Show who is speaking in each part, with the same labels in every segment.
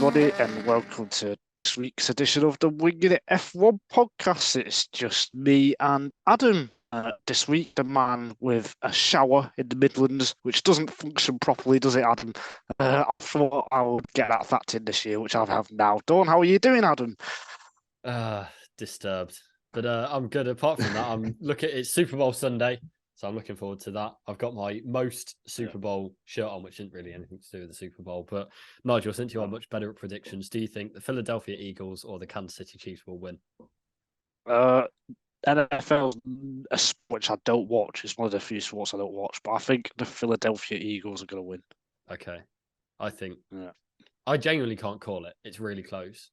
Speaker 1: everybody, and welcome to this week's edition of the Winging It F1 podcast. It's just me and Adam. This week, the man with a shower in the Midlands, which doesn't function properly, does it, Adam? I thought I would get that fact in this year, which I have now done. How are you doing, Adam?
Speaker 2: Disturbed. But I'm good. Apart from that, it's Super Bowl Sunday, so I'm looking forward to that. I've got my most Super Bowl shirt on, which isn't really anything to do with the Super Bowl. But Nigel, since you are much better at predictions, do you think the Philadelphia Eagles or the Kansas City Chiefs will win?
Speaker 1: NFL, which I don't watch, is one of the few sports I don't watch, but I think the Philadelphia Eagles are going to win.
Speaker 2: Okay. I genuinely can't call it. It's really close.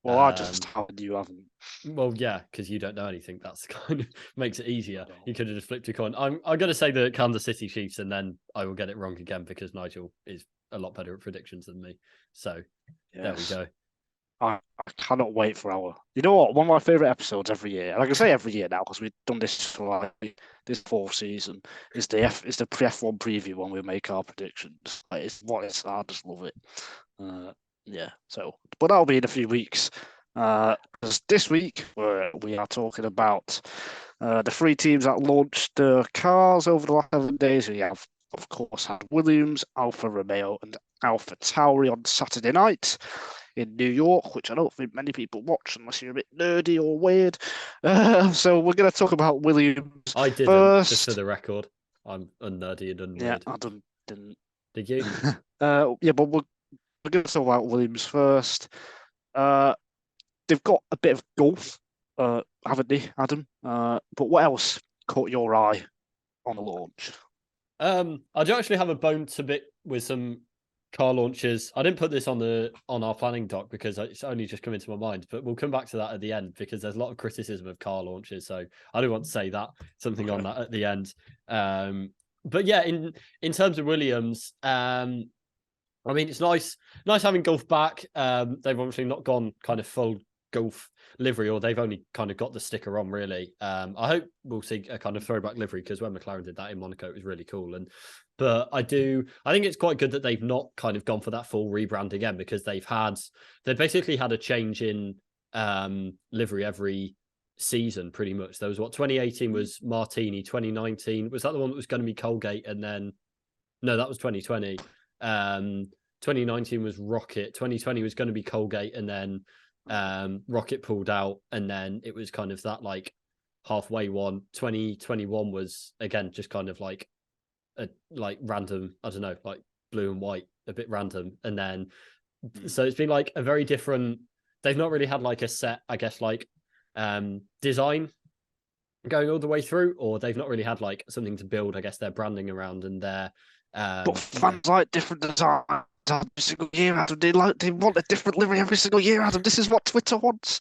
Speaker 1: Well, I just you haven't.
Speaker 2: Well, yeah, because you don't know anything. That's kind of makes it easier. You could have just flipped a coin. I'm going to say the Kansas City Chiefs, and then I will get it wrong again because Nigel is a lot better at predictions than me. So There we go.
Speaker 1: I cannot wait for our. You know what? One of my favorite episodes every year, and I can say every year now because we've done this for this fourth season, is the F1 preview when we make our predictions. I just love it. But that'll be in a few weeks. Because this week we are talking about the three teams that launched the cars over the last 7 days. We have, of course, had Williams, Alfa Romeo, and AlphaTauri on Saturday night in New York, which I don't think many people watch unless you're a bit nerdy or weird. So we're going to talk about Williams.
Speaker 2: I didn't, first. Just for the record. I'm unnerdy and unweird.
Speaker 1: Yeah, Adam didn't.
Speaker 2: Did you?
Speaker 1: But we're going to talk about Williams first. They've got a bit of golf, haven't they, Adam? But what else caught your eye on the launch?
Speaker 2: I do actually have a bone to bit with some car launches. I didn't put this on our planning doc because it's only just come into my mind, but we'll come back to that at the end because there's a lot of criticism of car launches. So I do want to say something on that at the end. But yeah, in terms of Williams, I mean, it's nice having golf back. They've obviously not gone kind of full golf livery, or they've only kind of got the sticker on, really. I hope we'll see a kind of throwback livery because when McLaren did that in Monaco, it was really cool. But I think it's quite good that they've not kind of gone for that full rebrand again because they've basically had a change in livery every season pretty much. There was 2018 was Martini, 2019 was that the one that was going to be Colgate, and then no, that was 2020. 2019 was Rocket, 2020 was going to be Colgate, and then Rocket pulled out, and then it was kind of that like halfway one. 2021 was again just kind of like a random, I don't know, like blue and white, a bit random, and then so it's been like a very different. They've not really had like a set, I guess, like design going all the way through, or they've not really had like something to build, I guess, their branding around and their.
Speaker 1: But fans like different design every single year, Adam. They want a different livery every single year, Adam. This is what Twitter wants.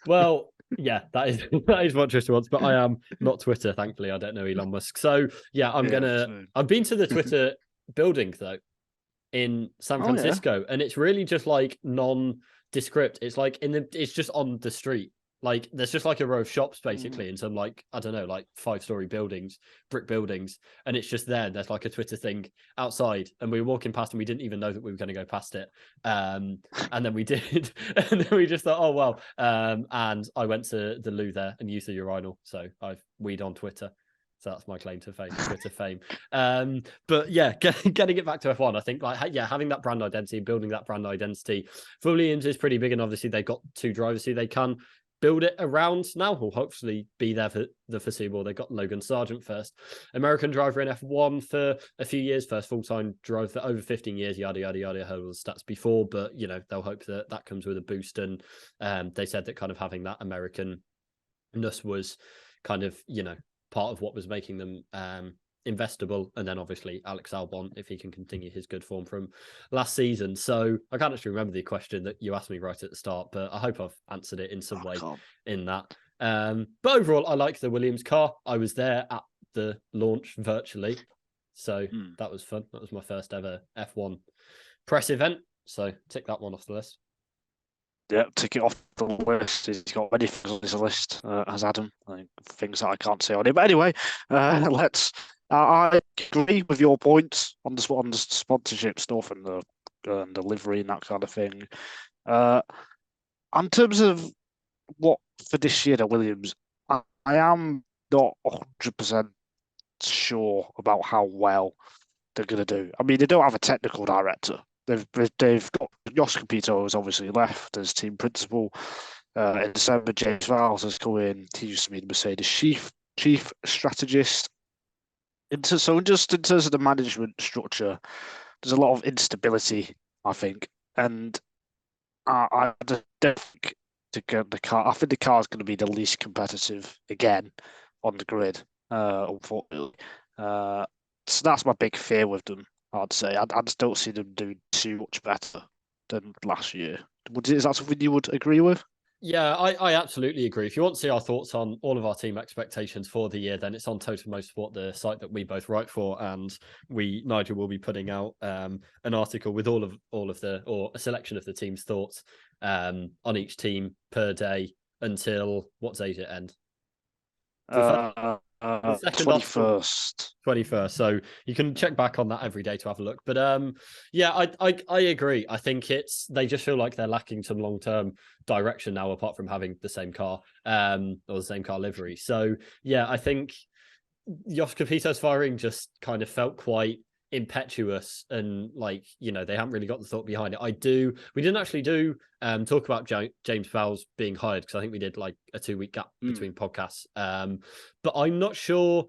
Speaker 2: Well, yeah, that is what Twitter wants. But I am not Twitter, thankfully. I don't know Elon Musk. So yeah, I've been to the Twitter building though in San Francisco, and it's really just like nondescript. It's like it's just on the street. Like there's just like a row of shops basically and some like, I don't know, like 5-story buildings, brick buildings. And it's just there. There's like a Twitter thing outside and we were walking past and we didn't even know that we were going to go past it. And then we did. And then we just thought, oh, well. And I went to the loo there and used the urinal. So I've weed on Twitter. So that's my claim to fame, Twitter fame. But yeah, getting it back to F1, I think having that brand identity, building that brand identity for Williams is pretty big. And obviously they've got two drivers who they can build it around now, who'll hopefully be there for the foreseeable. They got Logan Sargent, first American driver in F1 for a few years, first full-time driver for over 15 years, yada, yada, yada. I heard all the stats before, but, they'll hope that comes with a boost. And they said that kind of having that American-ness was kind of, part of what was making them investable. And then obviously Alex Albon, if he can continue his good form from last season. So I can't actually remember the question that you asked me right at the start, but I hope I've answered it in some way in that. But overall, I like the Williams car. I was there at the launch virtually. So that was fun. That was my first ever F1 press event. So tick that one off the list.
Speaker 1: Yeah, tick it off the list. He's got many things on his list, as Adam. Things that I can't say on it. But anyway, let's I agree with your points on the sponsorship stuff and the and the livery and that kind of thing. In terms of what for this year, the Williams, I am not 100% sure about how well they're going to do. I mean, they don't have a technical director. They've got Jos Capito has obviously left as team principal. In December, James Vowles has come in. He used to be the Mercedes chief strategist. So just in terms of the management structure, there's a lot of instability, I think, and I don't think to get the car. I think the car is going to be the least competitive again on the grid, unfortunately. So that's my big fear with them. I'd say I just don't see them doing too much better than last year. Is that something you would agree with?
Speaker 2: Yeah, I absolutely agree. If you want to see our thoughts on all of our team expectations for the year, then it's on Total Motorsport, the site that we both write for, and Nigel will be putting out an article with all of the, or a selection of the team's thoughts on each team per day until what day did it end?
Speaker 1: 21st.
Speaker 2: 21st. So you can check back on that every day to have a look. But yeah, I agree. I think they just feel like they're lacking some long-term direction now, apart from having the same car or the same car livery. So yeah, I think Jos Capito's firing just kind of felt quite impetuous, and like, you know, they haven't really got the thought behind it. We didn't actually do talk about James Vowles being hired, because I think we did like a 2-week gap between podcasts, but I'm not sure.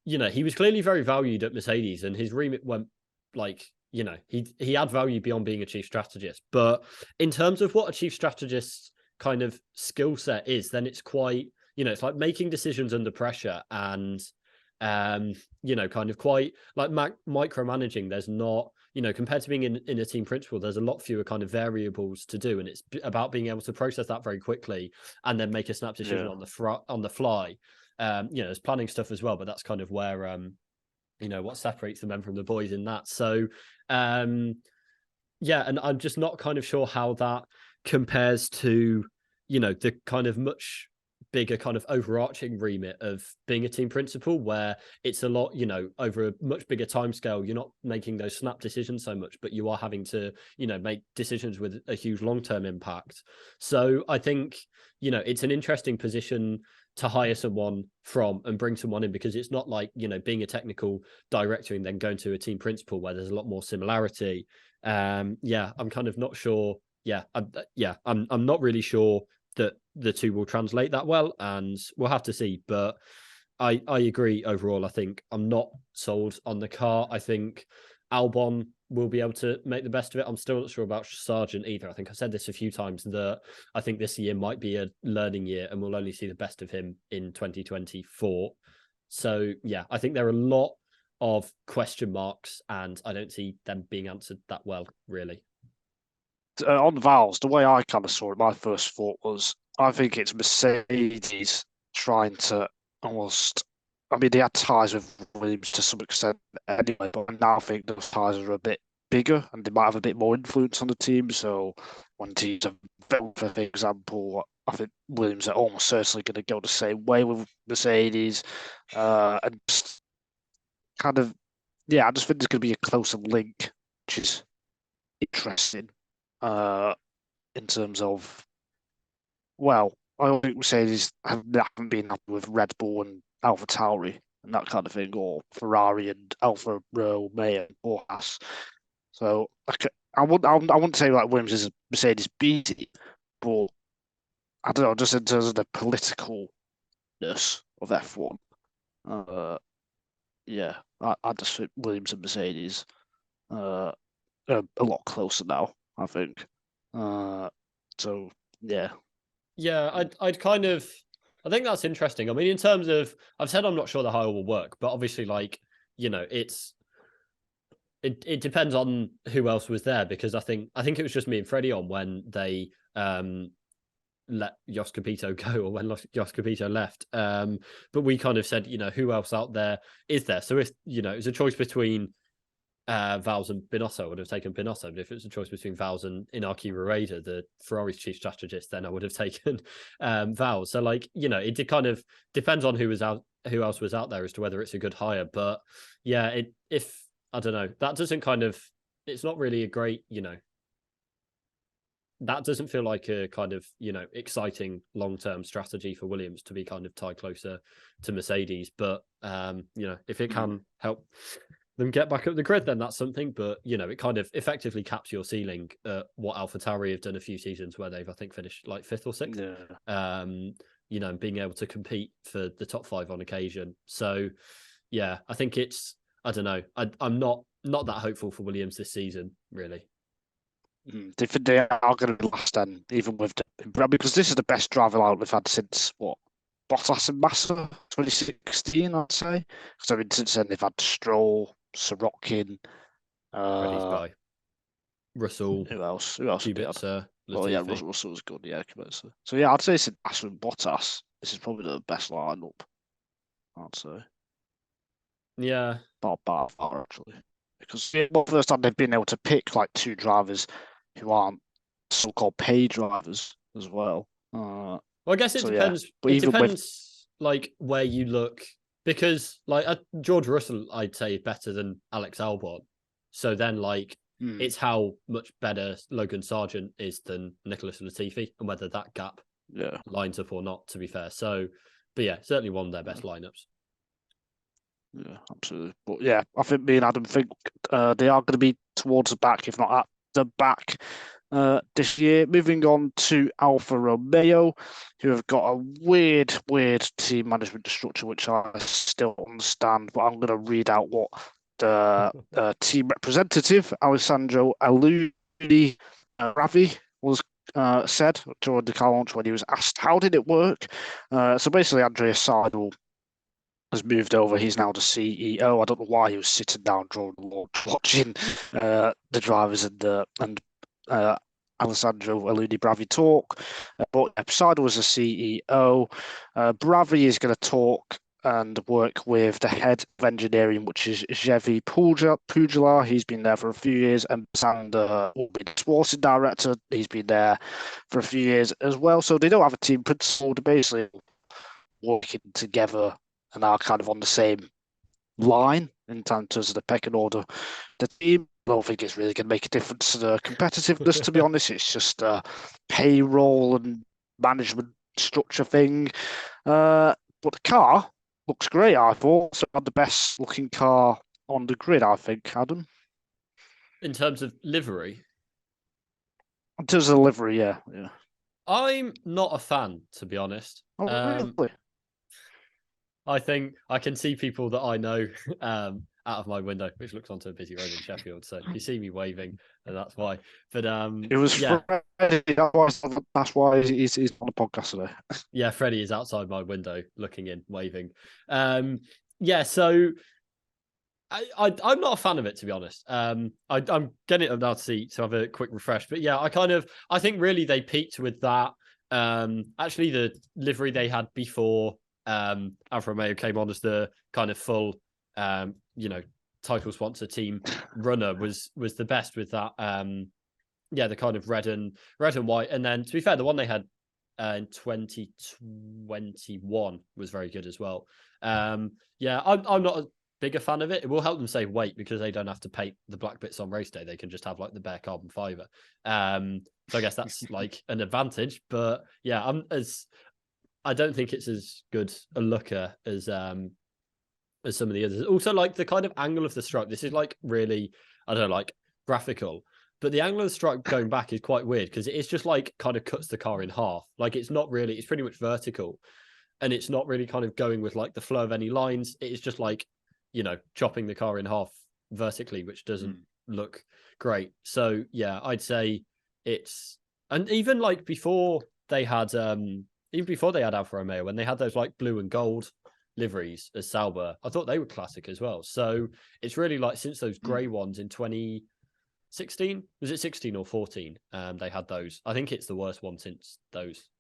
Speaker 2: You know, he was clearly very valued at Mercedes, and his remit went, like, you know, he had value beyond being a chief strategist. But in terms of what a chief strategist's kind of skill set is, then it's quite, you know, it's like making decisions under pressure, and you know, kind of quite like micromanaging. There's not, you know, compared to being in a team principal, there's a lot fewer kind of variables to do, and it's about being able to process that very quickly and then make a snap decision on the fly. You know, there's planning stuff as well, but that's kind of where you know, what separates the men from the boys in that. So yeah, and I'm just not kind of sure how that compares to, you know, the kind of much bigger kind of overarching remit of being a team principal, where it's a lot, you know, over a much bigger time scale. You're not making those snap decisions so much, but you are having to, you know, make decisions with a huge long-term impact. So I think, you know, it's an interesting position to hire someone from and bring someone in, because it's not like, you know, being a technical director and then going to a team principal where there's a lot more similarity. Yeah, I'm kind of not sure. I'm not really sure that the two will translate that well, and we'll have to see. But I agree overall. I think I'm not sold on the car. I think Albon will be able to make the best of it. I'm still not sure about Sargent either. I think I've said this a few times, that I think this year might be a learning year, and we'll only see the best of him in 2024. So yeah, I think there are a lot of question marks, and I don't see them being answered that well, really.
Speaker 1: On Vowles, the way I kind of saw it, my first thought was, I think it's Mercedes trying to almost, I mean, they had ties with Williams to some extent anyway, but I now think those ties are a bit bigger and they might have a bit more influence on the team. So when teams are, for example, I think Williams are almost certainly going to go the same way with Mercedes. And just kind of, yeah, I just think there's going to be a closer link, which is interesting. In terms of, well, I think Mercedes haven't been happy with Red Bull and AlphaTauri and that kind of thing, or Ferrari and Alfa Romeo or Haas. So I wouldn't say like Williams is a Mercedes beating, but I don't know, just in terms of the politicalness of F1. Yeah, I just think Williams and Mercedes are a lot closer now, I think. So yeah.
Speaker 2: Yeah, I'd kind of, I think that's interesting. I mean, in terms of, I've said I'm not sure the hire will work, but obviously, like, you know, it depends on who else was there, because I think it was just me and Freddie on when they let Jos Capito go, or when Jos Capito left. But we kind of said, you know, who else out there is there? So if, you know, it's a choice between Vowles and Binotto, I would have taken Binotto. But if it was a choice between Vowles and Inaki Rueda, the Ferrari's chief strategist, then I would have taken Vowles. So, like, you know, it kind of depends on who else was out there as to whether it's a good hire. But yeah, if I don't know, that doesn't kind of it's not really a great, that doesn't feel like a kind of, exciting long-term strategy for Williams to be kind of tied closer to Mercedes. But, if it can help them get back up the grid, then that's something. But, it kind of effectively caps your ceiling at what AlphaTauri have done a few seasons where they've, I think, finished like 5th or 6th.
Speaker 1: Yeah.
Speaker 2: Being able to compete for the top 5 on occasion. So, yeah, I think I don't know. I'm not that hopeful for Williams this season, really.
Speaker 1: They think they are going to last then, even with because this is the best driver lineup they've had since Bottas and Massa 2016, I'd say. Because I mean, since then they've had Stroll, Sorokin,
Speaker 2: Freddie's guy, Russell.
Speaker 1: Who else?
Speaker 2: Kubica,
Speaker 1: well, yeah, Russell was good. Yeah, Kubica. So yeah, I'd say since Massa and Bottas, this is probably the best lineup. I'd say.
Speaker 2: Yeah,
Speaker 1: by far actually, because for the first time they've been able to pick like 2 drivers who aren't so-called paid drivers as well.
Speaker 2: Well, I guess it depends.
Speaker 1: Yeah. But
Speaker 2: it depends, like where you look, because like George Russell, I'd say better than Alex Albon. So then, like, it's how much better Logan Sargent is than Nicholas Latifi, and whether that gap lines up or not. To be fair, so, but yeah, certainly one of their best lineups.
Speaker 1: Yeah, absolutely. But yeah, I think me and Adam think they are going to be towards the back, if not at the back, this year. Moving on to Alfa Romeo, who have got a weird team management structure, which I still understand. But I'm going to read out what the team representative, Alessandro Aluni Ravi, was said during the car launch when he was asked how did it work. So basically, Andrea Seidel has moved over. He's now the CEO. I don't know why he was sitting down during the launch watching the drivers and Alessandro Aluni Bravi talk. But Seidel was the CEO. Bravi is going to talk and work with the head of engineering, which is Jevi Pujala. He's been there for a few years, and Sander will be the sporting director. He's been there for a few years as well. So they don't have a team principal. They're basically working together and are kind of on the same line in terms of the pecking order. The team, I don't think it's really going to make a difference to the competitiveness, to be honest. It's just a payroll and management structure thing. But the car looks great, I thought. So the best looking car on the grid, I think, Adam.
Speaker 2: In terms of livery?
Speaker 1: In terms of the livery, yeah.
Speaker 2: I'm not a fan, to be honest.
Speaker 1: Oh, really?
Speaker 2: I think I can see people that I know out of my window, which looks onto a busy road in Sheffield. So you see me waving, and that's why. But
Speaker 1: it was Freddie. That's why he's on the podcast today.
Speaker 2: Yeah, Freddie is outside my window, looking in, waving. Yeah, so I'm not a fan of it, to be honest. I'm getting it up now to have a quick refresh. But yeah, I think really they peaked with that. Actually, the livery they had before Alfa Romeo came on as the kind of full, title sponsor team runner was the best with that. The kind of red and white. And then, to be fair, the one they had in 2021 was very good as well. I'm not a bigger fan of it. It will help them save weight because they don't have to paint the black bits on race day. They can just have like the bare carbon fiber. So I guess that's like an advantage. But yeah, I don't think it's as good a looker as some of the others. Also, like the kind of angle of the stripe. This is like really, I don't know, like graphical. But the angle of the stripe going back is quite weird because it's just like kind of cuts the car in half. Like it's pretty much vertical. And it's not really kind of going with like the flow of any lines. It's just like, chopping the car in half vertically, which doesn't look great. So yeah, I'd say and even like before they had Alfa Romeo, when they had those like blue and gold liveries as Sauber, I thought they were classic as well. So it's really like since those grey ones in 2016, was it 16 or 14? They had those. I think it's the worst one since those.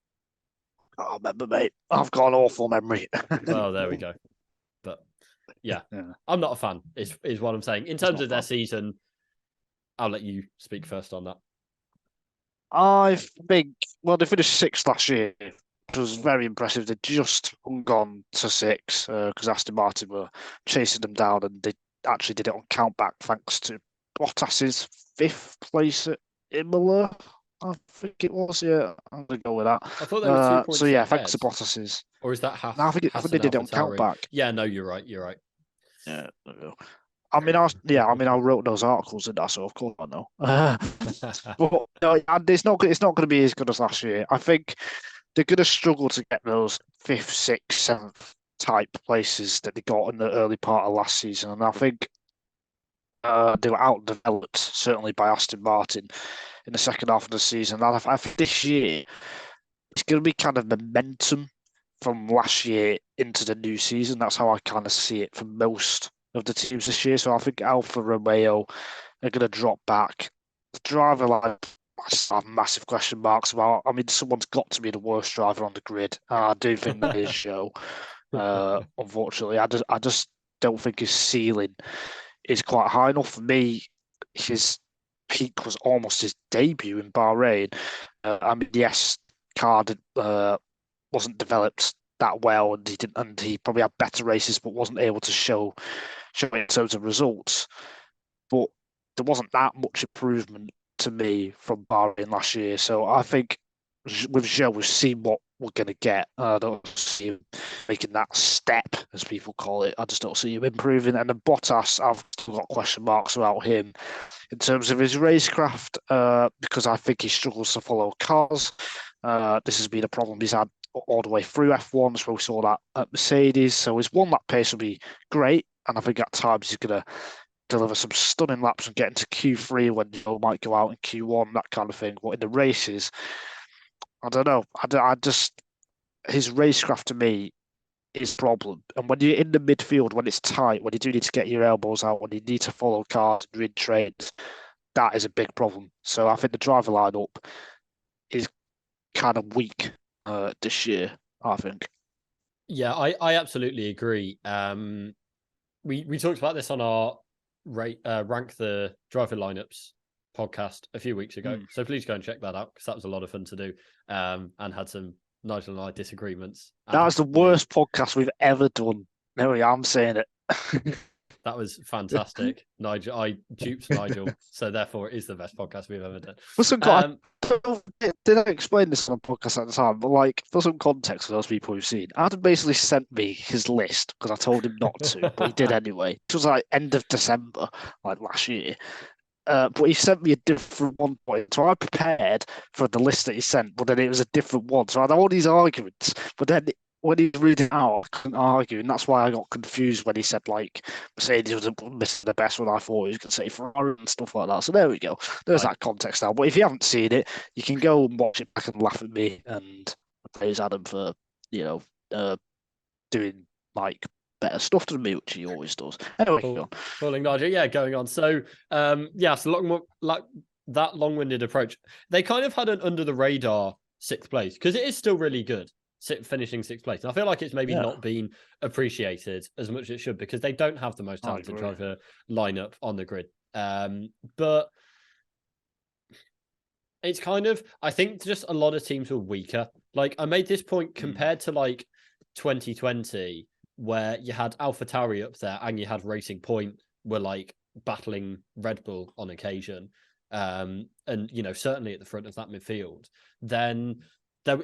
Speaker 1: Oh, remember, mate. I've got an awful memory.
Speaker 2: Well, there we go. But yeah, I'm not a fan, is what I'm saying. In terms of their season, I'll let you speak first on that.
Speaker 1: I think, well, they finished 6th last year. It was very impressive. They just hung on to 6 because Aston Martin were chasing them down, and they actually did it on countback thanks to Bottas's 5th place at Imola. I think it was. Yeah, I'm gonna go with that.
Speaker 2: I thought there were 2 points.
Speaker 1: So yeah,
Speaker 2: ahead.
Speaker 1: thanks to Bottas's.
Speaker 2: Or is that half?
Speaker 1: No, I think they did it on countback.
Speaker 2: Yeah, no, you're right. You're right.
Speaker 1: Yeah. I mean, I wrote those articles in that, so of course I know. But no, and it's not going to be as good as last year. I think they're going to struggle to get those 5th, 6th, 7th type places that they got in the early part of last season, and I think they were outdeveloped certainly by Aston Martin in the second half of the season. And I think this year it's going to be kind of momentum from last year into the new season. That's how I kind of see it for most of the teams this year. So I think Alfa Romeo are going to drop back. The driver line, I have massive question marks about. I mean, someone's got to be the worst driver on the grid. I do think that is Joe. Unfortunately, I just don't think his ceiling is quite high enough for me. His peak was almost his debut in Bahrain. I mean, yes, car wasn't developed that well, and he probably had better races, but wasn't able to show it in terms of results. But there wasn't that much improvement to me from Bahrain last year. So I think with Joe, we've seen what we're going to get. I don't see him making that step, as people call it. I just don't see him improving. And then Bottas, I've got question marks about him in terms of his racecraft, because I think he struggles to follow cars. This has been a problem he's had all the way through F1, so we saw that at Mercedes. So his one lap pace will be great, and I think at times he's going to deliver some stunning laps and get into Q3 when might go out in Q1, that kind of thing. But in the races, I don't know. I just his racecraft to me is a problem. And when you're in the midfield, when it's tight, when you do need to get your elbows out, when you need to follow cars and read trains, that is a big problem. So I think the driver lineup is kind of weak this year, I think.
Speaker 2: Yeah, I absolutely agree. We talked about this on our rank the driver lineups podcast a few weeks ago. So please go and check that out, because that was a lot of fun to do, and had some Nigel and I disagreements.
Speaker 1: That was the worst podcast we've ever done. No, I'm saying it.
Speaker 2: That was fantastic. Nigel, I duped Nigel, so therefore it is the best podcast we've ever done.
Speaker 1: Listen, did I explain this on a podcast at the time? But like, for some context for those people who've seen, Adam basically sent me his list because I told him not to, but he did anyway. It was like end of December, like last year. But he sent me a different one. So I prepared for the list that he sent, but then it was a different one. So I had all these arguments, but then when he was reading it out, I couldn't argue, and that's why I got confused when he said like Mercedes was missing the best one. I thought he was going to say Ferrari and stuff like that. So there we go. There's that context now. But if you haven't seen it, you can go and watch it back and laugh at me and praise Adam for doing like better stuff than me, which he always does. Anyway,
Speaker 2: Falling Nigel, yeah, going on. So so that long-winded approach. They kind of had an under the radar 6th place, because it is still really good. Finishing 6th place. And I feel like it's maybe not been appreciated as much as it should, because they don't have the most talented driver lineup on the grid. But it's kind of, I think just a lot of teams were weaker. Like, I made this point compared to like 2020, where you had AlphaTauri up there and you had Racing Point were like battling Red Bull on occasion. And certainly at the front of that midfield. Then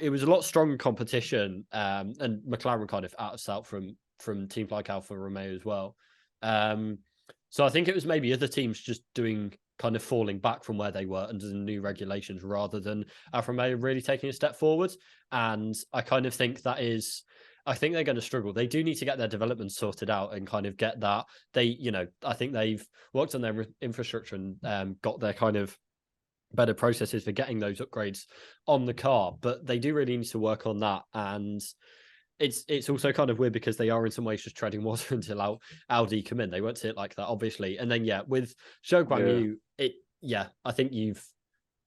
Speaker 2: it was a lot stronger competition, and McLaren kind of out of sight from teams like Alfa Romeo as well. So I think it was maybe other teams just kind of falling back from where they were under the new regulations, rather than Alfa Romeo really taking a step forward. And I kind of think I think they're going to struggle. They do need to get their development sorted out and kind of get that. I think they've worked on their infrastructure and got their kind of better processes for getting those upgrades on the car, but they do really need to work on that. And it's also kind of weird, because they are in some ways just treading water until Audi come in. They won't see it like that, obviously. And then with Zhou Guanyu, I think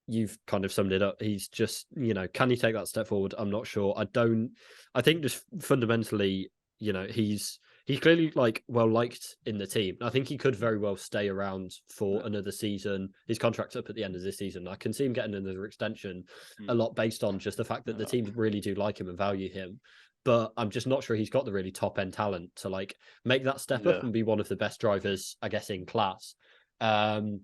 Speaker 2: you've kind of summed it up. He's just, can he take that step forward? I'm not sure. I think just fundamentally, he's clearly like well liked in the team. I think he could very well stay around for another season. His contract's up at the end of this season. I can see him getting another extension a lot based on just the fact that the teams really do like him and value him. But I'm just not sure he's got the really top end talent to like make that step up and be one of the best drivers, I guess, in class. Valtteri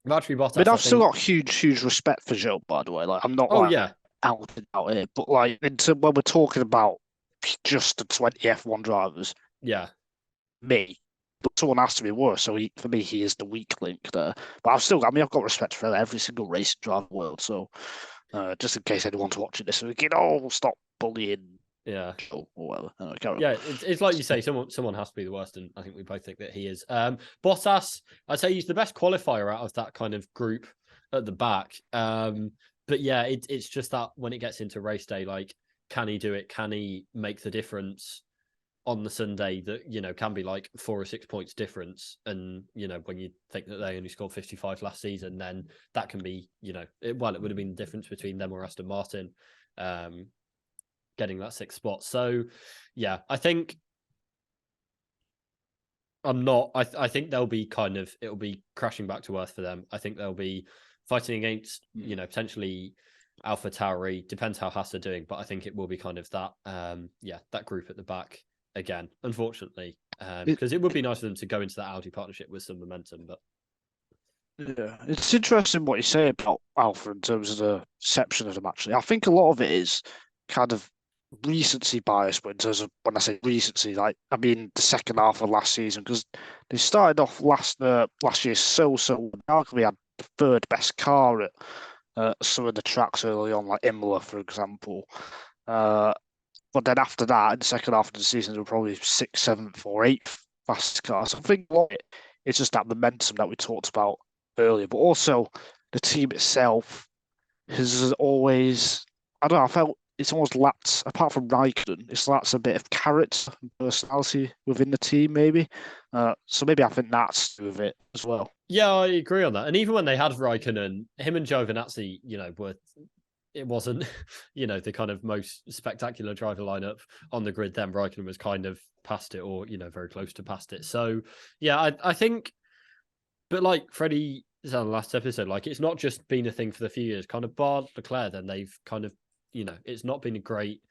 Speaker 2: Bottas.
Speaker 1: I mean, I've still got huge respect for Joe, by the way. Like, I'm not out here, but like, when we're talking about just the 20 F1 drivers, me, but someone has to be worse. So for me, he is the weak link there. But I've got respect for every single racing driver in the world. So just in case anyone's watching this, we can all stop bullying.
Speaker 2: Yeah.
Speaker 1: Or whatever.
Speaker 2: It's like you say, someone has to be the worst, and I think we both think that he is. Bottas, I'd say he's the best qualifier out of that kind of group at the back. But yeah, it's just that when it gets into race day, like, can he do it? Can he make the difference on the Sunday that, can be like 4 or 6 points difference? And, when you think that they only scored 55 last season, then that can be, it would have been the difference between them or Aston Martin. Getting that 6th spot. So yeah, I think I think they'll be it'll be crashing back to earth for them. I think they'll be fighting against, potentially AlphaTauri, depends how Haas are doing, but I think it will be kind of that, that group at the back again, unfortunately, because it would be nice for them to go into that Audi partnership with some momentum, but
Speaker 1: yeah, it's interesting what you say about Alpha in terms of the perception of them, actually. I think a lot of it is kind of recency bias, but in terms of when I say recency, like, I mean the second half of last season, because they started off last year so we had the 3rd best car at some of the tracks early on, like Imola, for example. But then after that, in the second half of the season, they were probably 6th, 7th, or 8th fastest cars. I think it's just that momentum that we talked about earlier, but also the team itself has always, I don't know, I felt it's almost lacked, apart from Raikkonen, it's lacked a bit of character and personality within the team, maybe. So maybe I think that's to do with it as well.
Speaker 2: Yeah, I agree on that. And even when they had Raikkonen, him and Giovinazzi, it wasn't, the kind of most spectacular driver lineup on the grid. Then Raikkonen was kind of past it, or, very close to past it. So yeah, I think, but like Freddie said on the last episode, like, it's not just been a thing for the few years, kind of bar Leclerc, then they've kind of, it's not been a great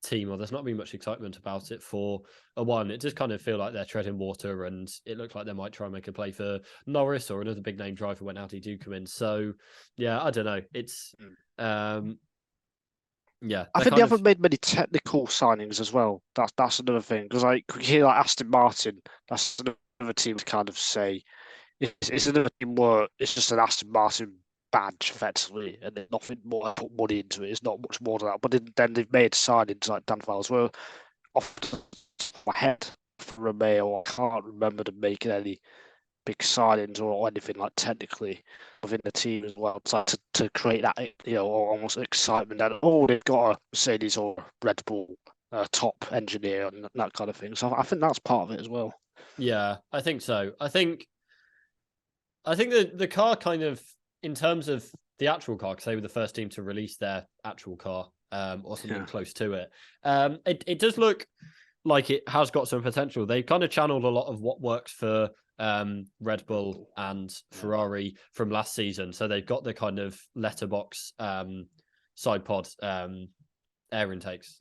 Speaker 2: team, or there's not been much excitement about it for a while. And it just kind of feel like they're treading water, and it looks like they might try and make a play for Norris or another big name driver when Audi do come in. So yeah, I don't know. It's
Speaker 1: I think they haven't made many technical signings as well. That's another thing, because like here, like Aston Martin, that's another team to kind of say it's another team where it's just an Aston Martin badge effectively, and then nothing more. I put money into it. It's not much more than that. But then they've made signings like Dan Fowles, where off the top of my head, for Romeo, I can't remember them making any big signings or anything like technically within the team as well, to create that, almost excitement that they've got a Mercedes or Red Bull top engineer and that kind of thing. So I think that's part of it as well.
Speaker 2: Yeah, I think so. I think the car kind of, in terms of the actual car, because they were the first team to release their actual car, or something close to it. It does look like it has got some potential. They kind of channeled a lot of what works for Red Bull and Ferrari from last season. So they've got the kind of letterbox side pod air intakes.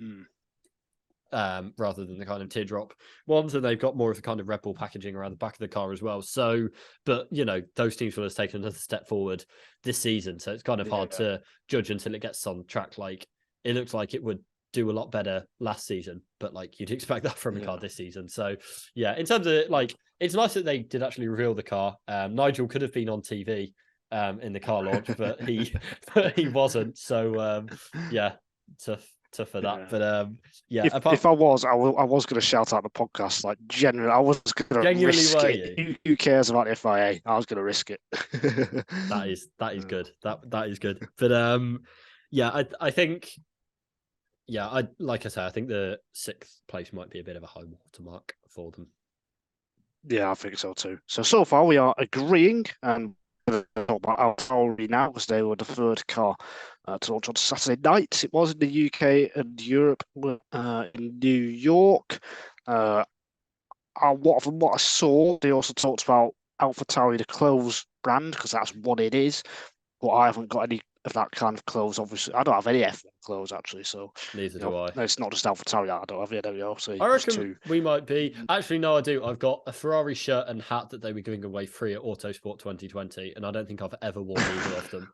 Speaker 2: Rather than the kind of teardrop ones, and they've got more of the kind of Red Bull packaging around the back of the car as well. So, but those teams will have taken another step forward this season. So it's kind of hard to judge until it gets on track. Like, it looks like it would do a lot better last season, but like, you'd expect that from a car this season. So yeah, in terms of like, it's nice that they did actually reveal the car. Nigel could have been on TV in the car launch, but he wasn't. So yeah, tough for that. But
Speaker 1: if I was going to shout out the podcast, like, genuinely, I was going to risk it. Who cares about the FIA? I was going to risk it.
Speaker 2: that is good. That is good. But I think, like I say, I think the 6th place might be a bit of a high watermark for them.
Speaker 1: Yeah, I think so too. So far we are agreeing, and talk about AlphaTauri now, because they were the 3rd car to launch on Saturday night. It was in the UK and Europe, in New York. From what I saw, they also talked about AlphaTauri, the clothes brand, because that's what it is. But I haven't got any of that kind of clothes. Obviously, I don't have any F1 clothes actually, so
Speaker 2: neither do I.
Speaker 1: it's not just AlphaTauri that I don't have. There we go. So
Speaker 2: I reckon we might be. Actually, no, I do. I've got a Ferrari shirt and hat that they were giving away free at Autosport 2020, and I don't think I've ever worn either of them.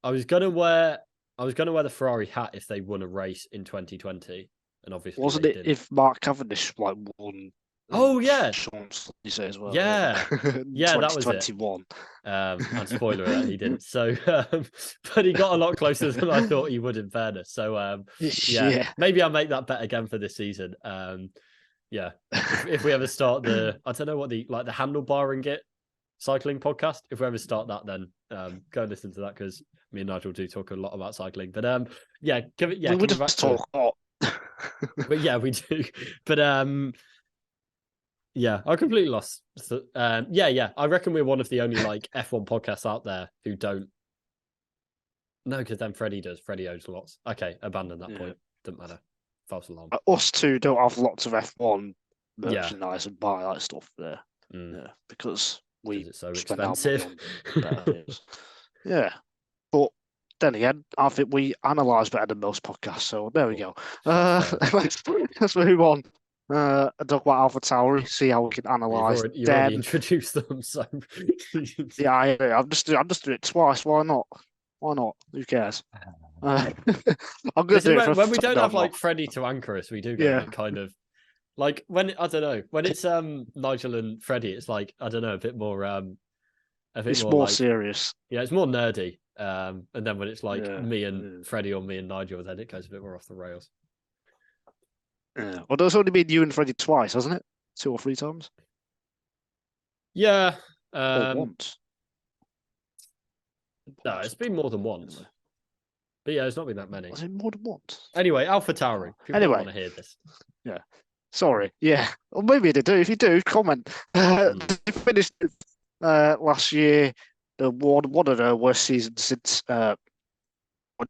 Speaker 2: I was gonna wear the Ferrari hat if they won a race in 2020, and obviously
Speaker 1: wasn't it
Speaker 2: didn't.
Speaker 1: if Mark Cavendish won?
Speaker 2: Oh yeah,
Speaker 1: you say as well.
Speaker 2: Yeah, yeah, that was it.
Speaker 1: 2021.
Speaker 2: And spoiler alert, he didn't. So, but he got a lot closer than I thought he would. In fairness, so yeah, maybe I'll make that bet again for this season. Yeah, if we ever start I don't know what the handlebarring it cycling podcast. If we ever start that, then go and listen to that because me and Nigel do talk a lot about cycling. But yeah,
Speaker 1: we just talk a lot.
Speaker 2: But yeah, we do. But yeah, I completely lost. So, yeah. I reckon we're one of the only F1 podcasts out there who don't. No, because then Freddie does. Freddie owns lots. Okay, abandon that point. Doesn't matter. False alarm.
Speaker 1: Us two don't have lots of F1 merchandise and buy that stuff there. Yeah, because it's so expensive. Yeah, but then again, I think we analyse better than most podcasts. So there we go. Let's move on. And talk about AlphaTauri, see how we can analyse.
Speaker 2: You already introduced them, so
Speaker 1: yeah, I'm just doing it twice. Why not? Why not? Who cares? I'm gonna do it
Speaker 2: when we don't have Freddie to anchor us. We do get kind of when I don't know when it's Nigel and Freddie. It's I don't know a bit more.
Speaker 1: It's more serious.
Speaker 2: Yeah, it's more nerdy. And then when it's me and Freddie or me and Nigel, then it goes a bit more off the rails.
Speaker 1: Yeah. Well, there's only been you and Freddie twice, hasn't it? 2 or 3 times.
Speaker 2: Yeah.
Speaker 1: Once.
Speaker 2: No, it's been more than once. But yeah, it's not been that many.
Speaker 1: Was it more than once?
Speaker 2: Anyway, AlphaTauri. People want to hear this.
Speaker 1: Yeah. Sorry. Yeah. Or maybe they do. If you do, comment. They finished last year. One of the worst seasons since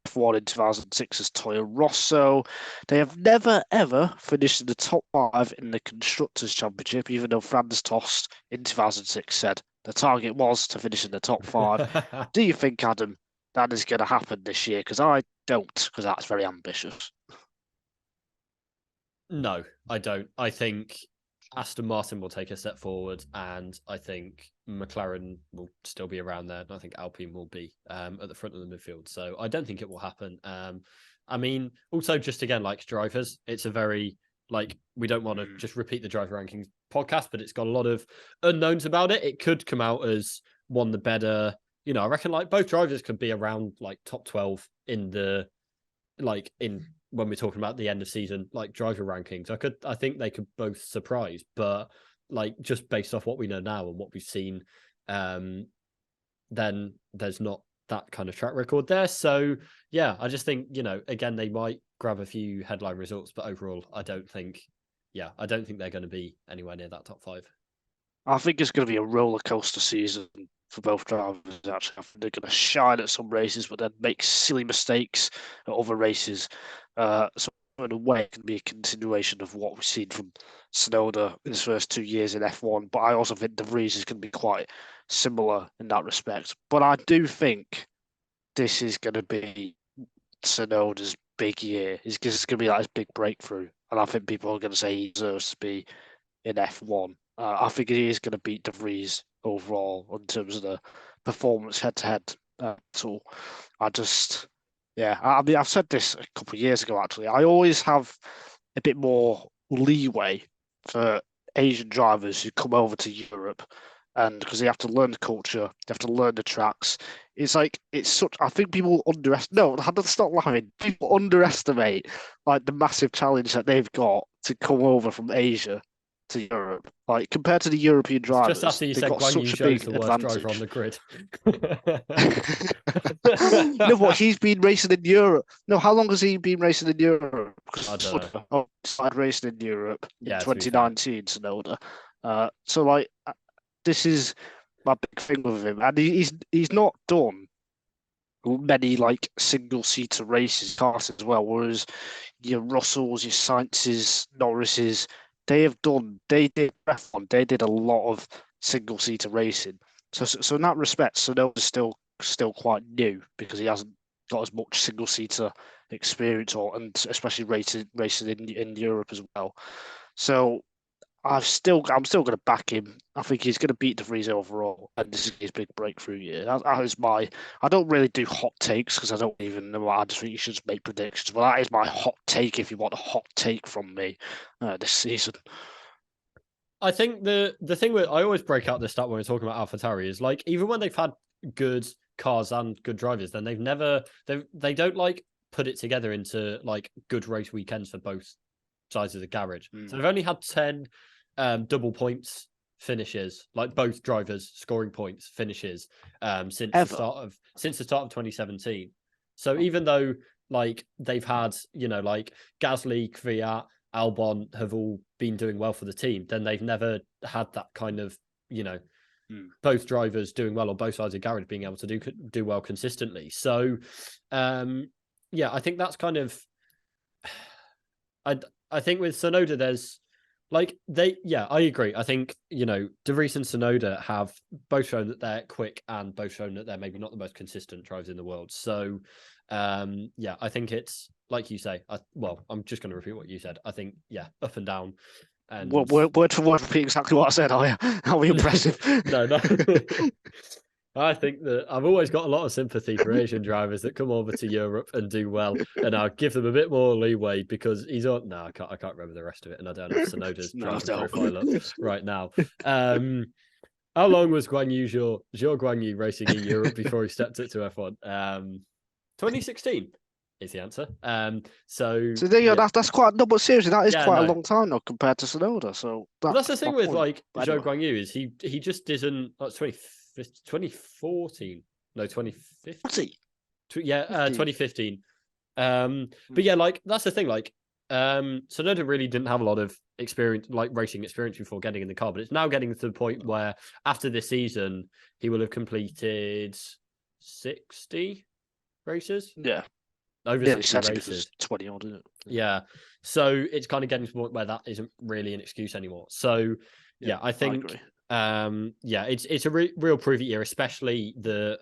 Speaker 1: F1 in 2006 as Toro Rosso. They have never, ever finished in the top 5 in the Constructors' Championship, even though Franz Tost in 2006 said the target was to finish in the top 5. Do you think, Adam, that is going to happen this year? Because I don't, because that's very ambitious.
Speaker 2: No, I don't. I think Aston Martin will take a step forward, and I think McLaren will still be around there, and I think Alpine will be at the front of the midfield. So I don't think it will happen. I mean, also just again, drivers, it's a very we don't want to just repeat the driver rankings podcast, but it's got a lot of unknowns about it. It could come out as one the better. I reckon both drivers could be around top 12 in the in when we're talking about the end of season driver rankings. I think they could both surprise, but just based off what we know now and what we've seen, then there's not that kind of track record there. So yeah, I just think again they might grab a few headline results, but overall I don't think they're going to be anywhere near that top 5.
Speaker 1: I think it's going to be a roller coaster season for both drivers. Actually, I think they're going to shine at some races, but then make silly mistakes at other races. So in a way, it can be a continuation of what we've seen from Tsunoda in his first 2 years in F1. But I also think De Vries is going to be quite similar in that respect. But I do think this is going to be Tsunoda's big year. It's going to be his big breakthrough. And I think people are going to say he deserves to be in F1. I think he is going to beat De Vries overall in terms of the performance head-to-head. So I just... Yeah, I mean, I've said this a couple of years ago, actually. I always have a bit more leeway for Asian drivers who come over to Europe, and because they have to learn the culture, they have to learn the tracks. It's I think people underestimate. No, stop laughing. People underestimate the massive challenge that they've got to come over from Asia to Europe. Compared to the European drivers,
Speaker 2: just after you said Guan Yu Zhou's the worst driver on the grid.
Speaker 1: No, what he's been racing in Europe. No, how long has he been racing in Europe?
Speaker 2: I don't know.
Speaker 1: Started racing in Europe in 2019, Tsunoda. So this is my big thing with him, and he's not done many single seater races cars as well. Whereas your Russells, your Sainz's, Norris's, they did a lot of single seater racing. So in that respect, Tsunoda's still still quite new because he hasn't got as much single-seater experience, and especially racing in Europe as well. So I'm still going to back him. I think he's going to beat De Vries overall, and this is his big breakthrough year. That is my. I don't really do hot takes because I don't even know. I just think you should just make predictions. But that is my hot take. If you want a hot take from me this season,
Speaker 2: I think the thing with I always break out this stat when we're talking about AlphaTauri is like even when they've had good cars and good drivers, then they don't like put it together into like good race weekends for both sides of the garage. So they've only had 10 double points finishes, like both drivers scoring points finishes since the start of 2017. So even though like they've had, like Gasly, Kvyat, Albon have all been doing well for the team, then they've never had that kind of, both drivers doing well on both sides of garage being able to do well consistently. So I think that's kind of I think with Tsunoda, there's like I agree. I think, De Vries and Tsunoda have both shown that they're quick and both shown that they're maybe not the most consistent drivers in the world. So, I think it's like you say. I'm just going to repeat what you said. I think, up and down. And
Speaker 1: word for word, repeat exactly what I said. Are we impressive?
Speaker 2: No. I think that I've always got a lot of sympathy for Asian drivers that come over to Europe and do well, and I'll give them a bit more leeway because he's on. No, I can't remember the rest of it, and I don't have Tsunoda's driving profile up right now. How long was Zhou Guanyu racing in Europe before he stepped it to F1? 2016 is the answer. So
Speaker 1: there you go. That's quite no, but seriously, that is quite a long time now compared to Tsunoda. So
Speaker 2: that's the thing with like Zhou Guanyu is he just didn't. That's 2014. No, 2015. 2015. But yeah, like that's the thing. Like, Tsunoda really didn't have a lot of experience, like racing experience, before getting in the car. But it's now getting to the point where after this season, he will have completed 60 races.
Speaker 1: Yeah,
Speaker 2: over 60 races.
Speaker 1: 20 odd, isn't it?
Speaker 2: Yeah. So it's kind of getting to the point where that isn't really an excuse anymore. So I think. It's a real prove it year, especially the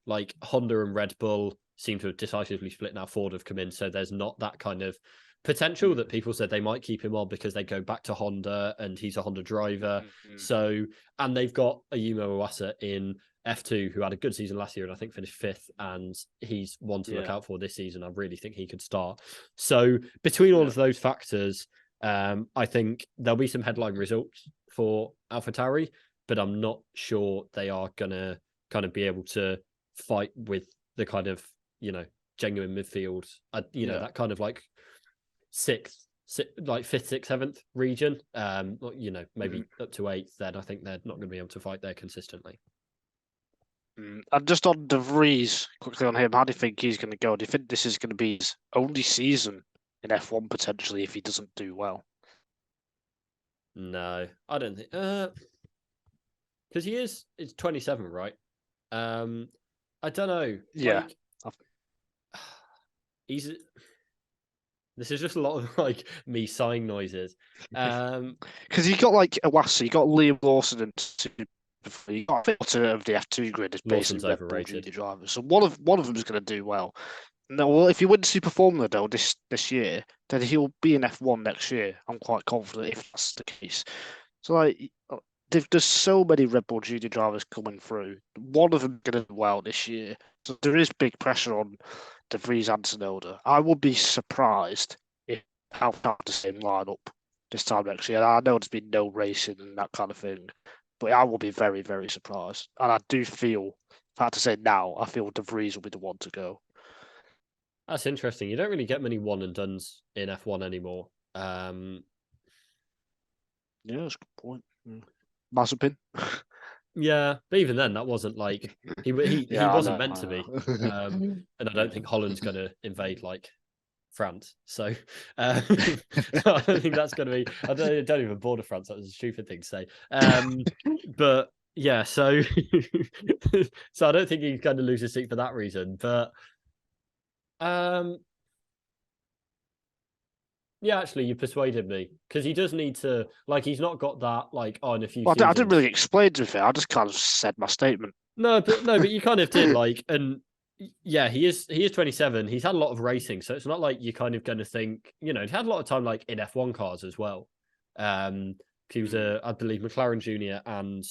Speaker 2: like Honda and Red Bull seem to have decisively split now. Ford have come in, so there's not that kind of potential that people said they might keep him on because they go back to Honda and he's a Honda driver. So, and they've got a Yuma Iwasa in F2 who had a good season last year and I think finished 5th, and he's one to look out for this season. I really think he could start. So between all of those factors, I think there'll be some headline results for AlphaTauri, but I'm not sure they are gonna kind of be able to fight with the kind of genuine midfield. That kind of like fifth, sixth, seventh region. Maybe up to 8th. Then I think they're not going to be able to fight there consistently.
Speaker 1: And just on De Vries, quickly on him, how do you think he's going to go? Do you think this is going to be his only season in F1 potentially if he doesn't do well?
Speaker 2: No, I don't think. Because it's 27, right? I don't know.
Speaker 1: Yeah.
Speaker 2: This is just a lot of like me sighing noises.
Speaker 1: Because you got like Iwasa, you got Liam Lawson, and you got a filter of the F2 grid is basically overrated drivers. So one of them is going to do well. No, well, if he wins Super Formula though this year, then he'll be in F1 next year. I'm quite confident if that's the case. So like, there's so many Red Bull Junior drivers coming through. One of them going to do well this year. So there is big pressure on De Vries and Tsunoda. I would be surprised if Alfa have the same lineup this time next year. I know there's been no racing and that kind of thing, but I will be very, very surprised. And I do feel, if I had to say now, I feel De Vries will be the one to go.
Speaker 2: That's interesting. You don't really get many one and dones in F1 anymore.
Speaker 1: Yeah, that's a good point. Mazepin.
Speaker 2: Yeah, but even then, that wasn't like he wasn't meant to be. And I don't think Holland's going to invade like France. So I don't think that's going to be. I don't even border France. That was a stupid thing to say. But yeah, so I don't think he's going to lose his seat for that reason. But yeah, actually, you persuaded me because he does need to. Like, he's not got that. Like, in a few.
Speaker 1: Well, I didn't really explain to it. I just kind of said my statement.
Speaker 2: But you kind of did like, and yeah, he is 27. He's had a lot of racing, so it's not like you're kind of going to think, he had a lot of time like in F1 cars as well. He was I believe McLaren Junior and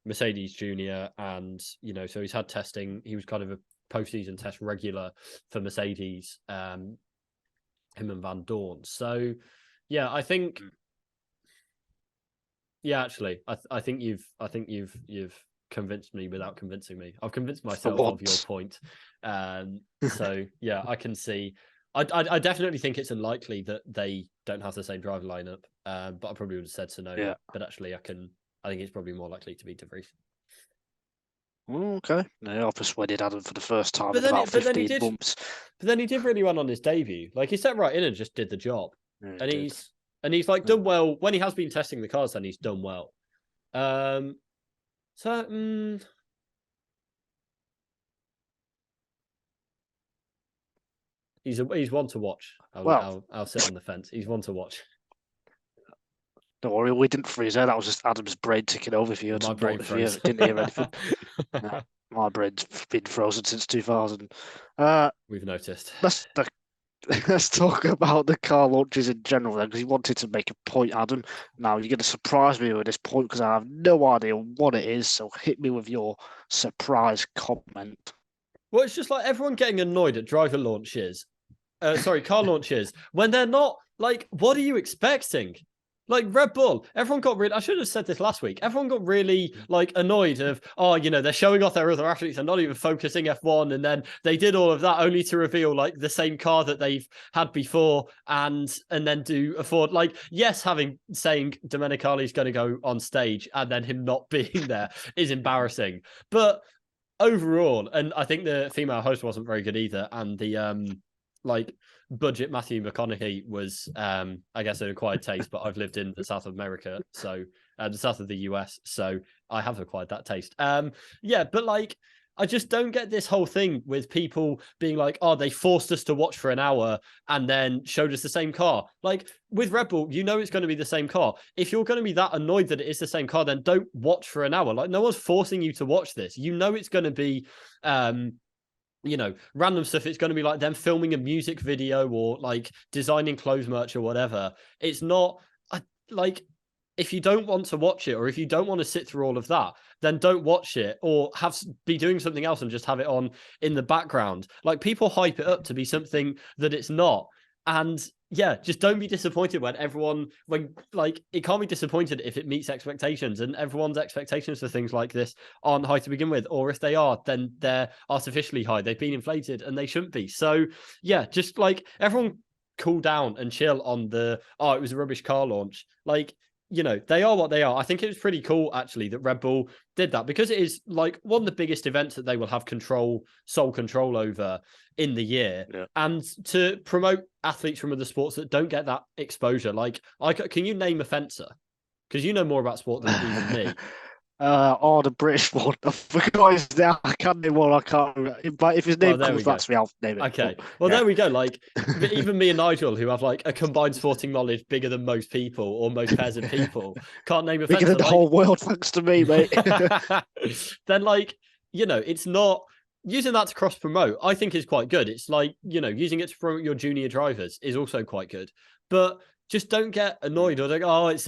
Speaker 2: Mercedes Junior, and so he's had testing. He was kind of a postseason test regular for Mercedes, him and Van Dorn. So yeah, I think. Yeah, actually, I think you've convinced me without convincing me. I've convinced myself of your point. So yeah, I can see. I definitely think it's unlikely that they don't have the same driver lineup. But I probably would have said Tsunoda.
Speaker 1: Yeah.
Speaker 2: But actually, I think it's probably more likely to be De Vries.
Speaker 1: Okay. No, I persuaded Adam for the first time in about 15 months.
Speaker 2: But then he did really well on his debut. Like he stepped right in and just did the job.
Speaker 1: Yeah,
Speaker 2: he's like done well when he has been testing the cars. Then he's done well. He's one to watch. I'll sit on the fence. He's one to watch.
Speaker 1: Don't worry, we didn't freeze her. That was just Adam's brain ticking over. If you didn't hear anything, my brain's been frozen since 2000.
Speaker 2: We've noticed.
Speaker 1: Let's talk about the car launches in general then, because you wanted to make a point, Adam. Now you're going to surprise me with this point because I have no idea what it is. So hit me with your surprise comment.
Speaker 2: Well, it's just like everyone getting annoyed at car launches, when they're not like, what are you expecting? Like Red Bull, everyone got really, I should have said this last week. Everyone got really like annoyed of, they're showing off their other athletes and not even focusing F1. And then they did all of that only to reveal like the same car that they've had before and then do afford saying Domenicali's going to go on stage and then him not being there is embarrassing. But overall, and I think the female host wasn't very good either. And the, budget Matthew McConaughey was, I guess, an acquired taste, but I've lived in the South of America, so the south of the US, so I have acquired that taste. But like, I just don't get this whole thing with people being like, oh, they forced us to watch for an hour and then showed us the same car. Like with Red Bull, it's going to be the same car. If you're going to be that annoyed that it is the same car, then don't watch for an hour. Like no one's forcing you to watch this. It's going to be, random stuff. It's going to be like them filming a music video or like designing clothes merch or whatever. It's not if you don't want to watch it or if you don't want to sit through all of that, then don't watch it or be doing something else and just have it on in the background. Like people hype it up to be something that it's not. And yeah, just don't be disappointed when it can't be disappointed if it meets expectations, and everyone's expectations for things like this aren't high to begin with, or if they are, then they're artificially high. They've been inflated and they shouldn't be. So yeah, just like everyone cool down and chill on it was a rubbish car launch. Like, they are what they are. I think it was pretty cool actually that Red Bull did that because it is like one of the biggest events that they will have sole control over in the year. Yeah. And to promote athletes from other sports that don't get that exposure. Like, can you name a fencer? Because you know more about sport than even me.
Speaker 1: The British one. I forgot his name. I can't name one. I can't remember. But if his name comes back to me, I'll name it.
Speaker 2: Okay. Well, there we go. Like, even me and Nigel, who have like a combined sporting knowledge bigger than most people or most pairs of people, can't name a fencer.
Speaker 1: Bigger than the whole world, thanks to me, mate.
Speaker 2: Then, it's not using that to cross promote. I think is quite good. It's like using it to promote your junior drivers is also quite good, but. Just don't get annoyed or like, it's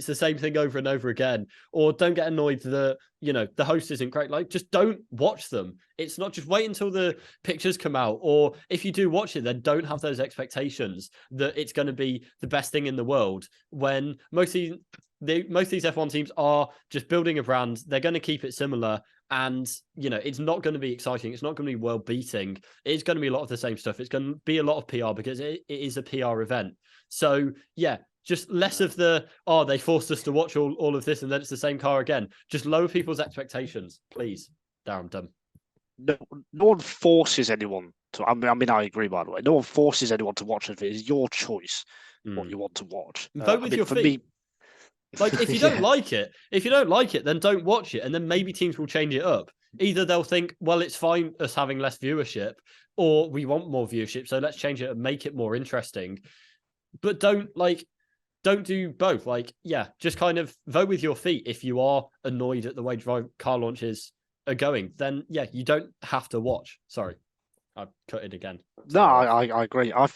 Speaker 2: the same thing over and over again. Or don't get annoyed that, the host isn't great. Like, just don't watch them. It's not just wait until the pictures come out. Or if you do watch it, then don't have those expectations that it's going to be the best thing in the world. When most of these F1 teams are just building a brand, they're going to keep it similar. And, it's not going to be exciting. It's not going to be world beating. It's going to be a lot of the same stuff. It's going to be a lot of PR because it is a PR event. So, yeah, just less of they forced us to watch all of this and then it's the same car again. Just lower people's expectations, please. There, I'm done.
Speaker 1: No one forces anyone to. I mean, I agree, by the way. No one forces anyone to watch it. It is your choice what you want to watch.
Speaker 2: Vote with your feet. Like, if you don't like it, then don't watch it. And then maybe teams will change it up. Either they'll think, well, it's fine us having less viewership, or we want more viewership, so let's change it and make it more interesting. But don't do both. Like, yeah, just kind of vote with your feet if you are annoyed at the way car launches are going, then yeah, you don't have to watch. Sorry, I cut it again.
Speaker 1: No, I agree. I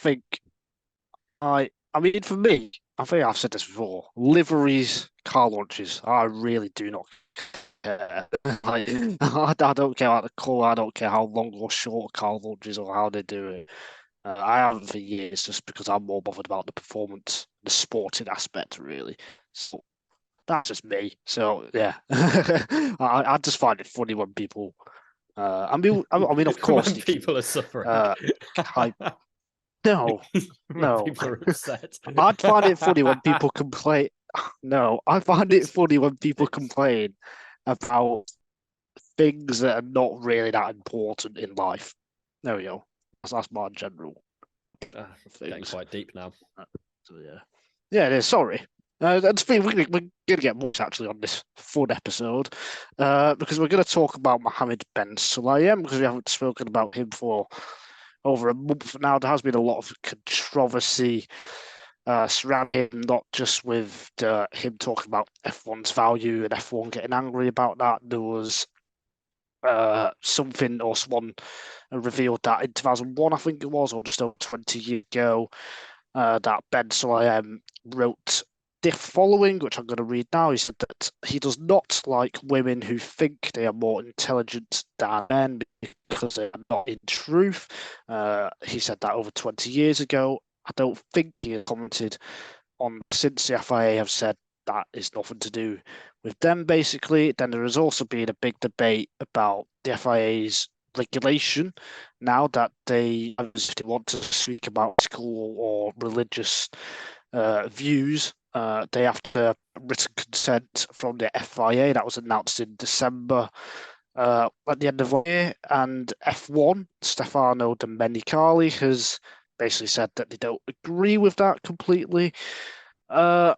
Speaker 1: mean, for me, I think I've said this before. Liveries, car launches, I really do not care. I don't care about the colour. I don't care how long or short car launches or how they do it. I haven't for years, just because I'm more bothered about the performance, the sporting aspect, really. So that's just me. So yeah, I just find it funny when people. I mean, of course,
Speaker 2: when people are suffering.
Speaker 1: No, no.
Speaker 2: People are upset.
Speaker 1: I'd find it funny when people complain. No, I find it funny when people complain about things that are not really that important in life. There we go. That's my general
Speaker 2: Getting quite deep now.
Speaker 1: So, yeah, it is. Sorry. That's we're gonna get more actually on this fun episode, because we're gonna talk about Mohammed Ben Sulayem, because we haven't spoken about him for over a month now. There has been a lot of controversy surrounding him, not just with him talking about F1's value and F1 getting angry about that. There was something, or someone revealed that in 2001, I think it was, or just over 20 years ago, that Ben Sulayem wrote the following, which I'm going to read now. He said that he does not like women who think they are more intelligent than men because they are not in truth. He said that over 20 years ago. I don't think he has commented on since the FIA have said that is nothing to do with them, basically. Then there has also been a big debate about the FIA's regulation now that they want to speak about political or religious views. They have to have written consent from the FIA. That was announced in December at the end of the year. And F1, Stefano Domenicali, has basically said that they don't agree with that completely. So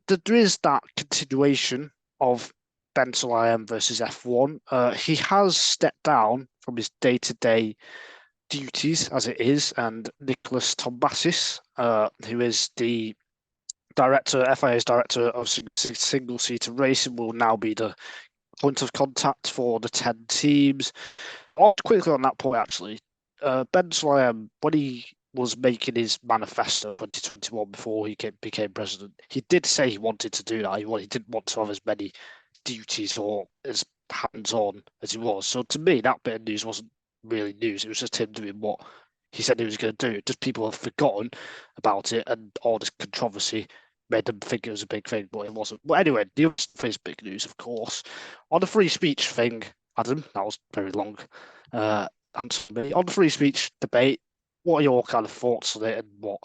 Speaker 1: there is that continuation of Ben Sulayem versus F1. He has stepped down from his day-to-day duties as it is, and Nicholas Tombasis, who is the FIA's director of single-seater racing, will now be the point of contact for the 10 teams. Quickly on that point, actually, Ben Sulayem, when he was making his manifesto 2021 before he became president, he did say he wanted to do that. He didn't want to have as many duties or as hands-on as he was. So to me, that bit of news wasn't really news. It was just him doing what he said he was going to do. Just people have forgotten about it, and all this controversy made them think it was a big thing, but it wasn't. But anyway, the other stuff is big news, of course. On the free speech thing, Adam, that was very long. Answer me. On the free speech debate, what are your kind of thoughts on it, and what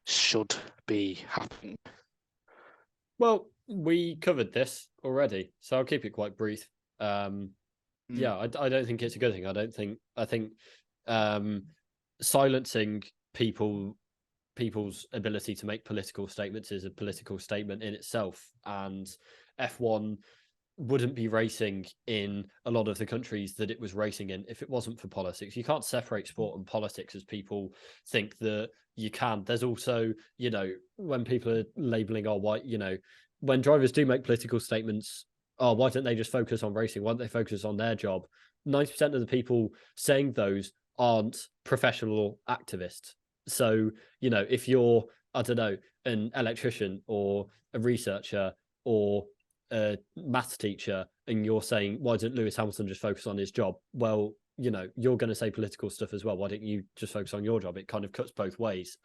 Speaker 1: should be happening?
Speaker 2: Well, we covered this already, so I'll keep it quite brief. Yeah, I don't think it's a good thing. I think silencing people's ability to make political statements is a political statement in itself, and F1 wouldn't be racing in a lot of the countries that it was racing in if it wasn't for politics. You can't separate sport and politics as people think that you can. There's also, when people are labeling, when drivers do make political statements, why don't they just focus on racing? Why don't they focus on their job? 90% of the people saying those aren't professional activists. So, if you're, I don't know, an electrician or a researcher or a maths teacher, and you're saying, why didn't Lewis Hamilton just focus on his job? Well, you're going to say political stuff as well. Why don't you just focus on your job? It kind of cuts both ways.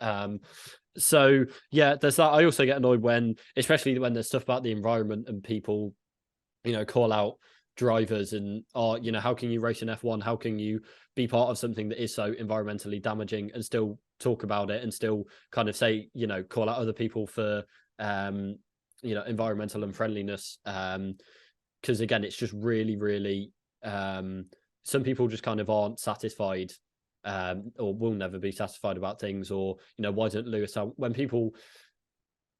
Speaker 2: So yeah, there's that. I also get annoyed especially when there's stuff about the environment and people, call out drivers and how can you race in F1? How can you be part of something that is so environmentally damaging and still talk about it and still kind of say, call out other people for environmental unfriendliness, because again, it's just really, really some people just kind of aren't satisfied, or will never be satisfied about things, or why don't Lewis, when people,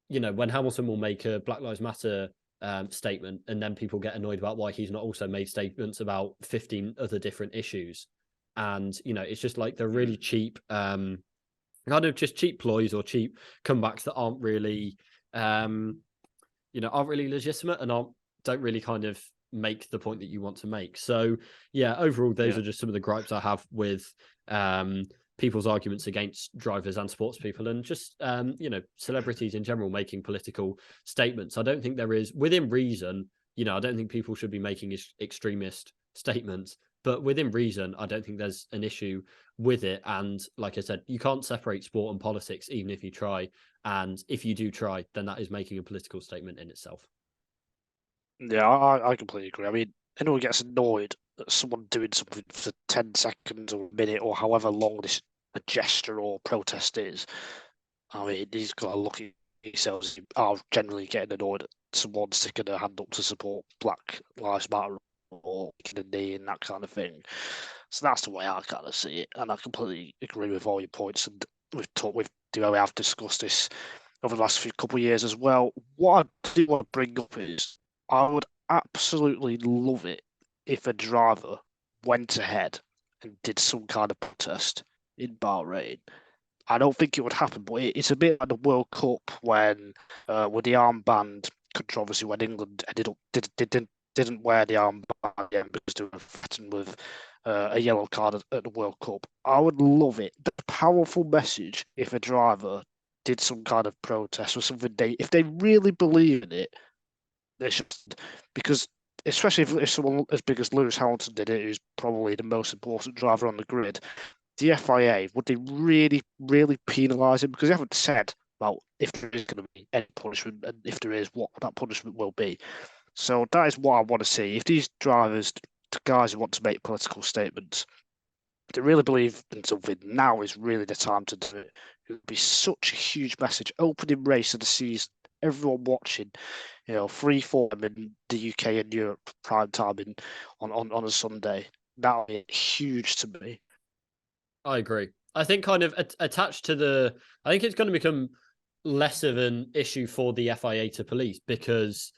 Speaker 2: when Hamilton will make a Black Lives Matter statement, and then people get annoyed about why he's not also made statements about 15 other different issues, and it's just like they're really cheap, kind of just cheap ploys or cheap comebacks that aren't really aren't really legitimate and don't really kind of make the point that you want to make. So yeah, overall, those are just some of the gripes I have with people's arguments against drivers and sports people, and just celebrities in general making political statements. I don't think there is, within reason, I don't think people should be making extremist statements, but within reason, I don't think there's an issue with it. And like I said, you can't separate sport and politics, even if you try. And if you do try, then that is making a political statement in itself.
Speaker 1: Yeah, I completely agree. I mean, anyone gets annoyed at someone doing something for 10 seconds or a minute or however long a gesture or protest is. I mean, he's got to look at himself. Are generally getting annoyed at someone sticking their hand up to support Black Lives Matter or making a knee and that kind of thing. So that's the way I kind of see it, and I completely agree with all your points. And we have discussed this over the last couple of years as well. What I do want to bring up is I would absolutely love it if a driver went ahead and did some kind of protest in Bahrain. I don't think it would happen, but it's a bit like the World Cup when with the armband controversy when England didn't wear the armband again because they were threatened with a yellow card at the World Cup. I would love it. The powerful message if a driver did some kind of protest or something. If they really believe in it, they should, because especially if someone as big as Lewis Hamilton did it, who's probably the most important driver on the grid, the FIA, would they really, really penalise him? Because they haven't said about if there is going to be any punishment, and if there is, what that punishment will be. So that is what I want to see. If these drivers, the guys who want to make political statements, if they really believe in something, now is really the time to do it. It would be such a huge message. Opening race of the season, everyone watching, free form in the UK and Europe, prime time on a Sunday. That would be huge to me.
Speaker 2: I agree. I think kind of attached to I think it's going to become less of an issue for the FIA to police, because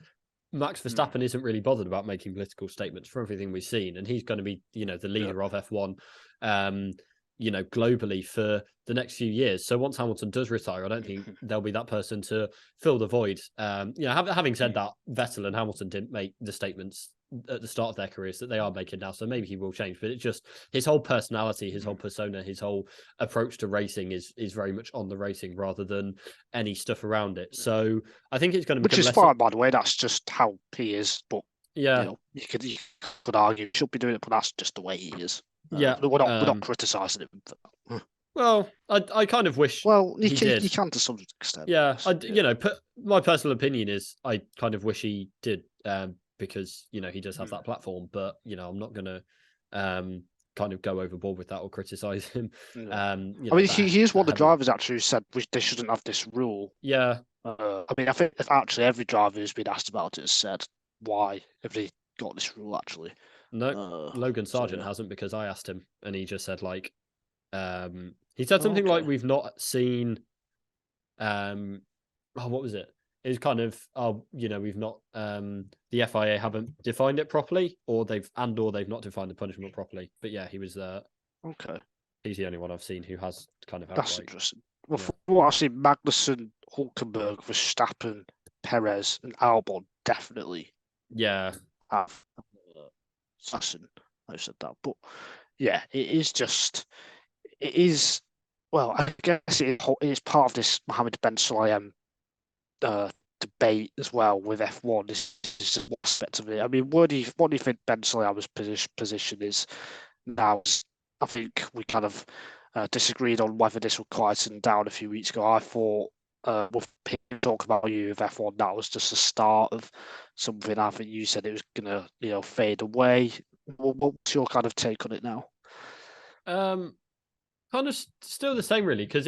Speaker 2: Max Verstappen isn't really bothered about making political statements for everything we've seen. And he's going to be, the leader of F1, globally for the next few years. So once Hamilton does retire, I don't think there'll be that person to fill the void. Having said that, Vettel and Hamilton didn't make the statements at the start of their careers that they are making now. So maybe he will change, but it's just his whole personality, his whole persona, his whole approach to racing is very much on the racing rather than any stuff around it. So I think it's going to be,
Speaker 1: which is fine, by the way. That's just how he is. But
Speaker 2: yeah,
Speaker 1: you could argue he should be doing it, but that's just the way he is.
Speaker 2: Yeah,
Speaker 1: we're not criticising him for that.
Speaker 2: Well, I kind of wish.
Speaker 1: Well, you
Speaker 2: did.
Speaker 1: You can to some extent.
Speaker 2: Yeah, my personal opinion is I kind of wish he did, because he does have that platform. But I'm not going to kind of go overboard with that or criticise him.
Speaker 1: I mean, he is one of the drivers actually who said they shouldn't have this rule.
Speaker 2: Yeah.
Speaker 1: I mean, I think actually every driver who's been asked about it has said, why have they got this rule actually?
Speaker 2: No, Logan Sargent hasn't, because I asked him and he just said he said something like, we've not seen what was it? It was kind of we've not the FIA haven't defined it properly, or they've not defined the punishment properly. But yeah, he was
Speaker 1: okay.
Speaker 2: He's the only one I've seen who has kind of
Speaker 1: that's interesting. Well, from what I've seen, Magnussen, Hulkenberg, Verstappen, Perez, and Albon definitely have. Assassin, I said that, but yeah, it is. Well, I guess it is part of this Mohammed Ben Sulayem debate as well with F1. This is one aspect of it. I mean, what do you think Ben Sulayem's position is now? I think we kind of disagreed on whether this would quieten down a few weeks ago. I thought with talk about you with F1, that was just the start of something. I think you said it was gonna fade away. What's your kind of take on it now?
Speaker 2: Kind of still the same, really, because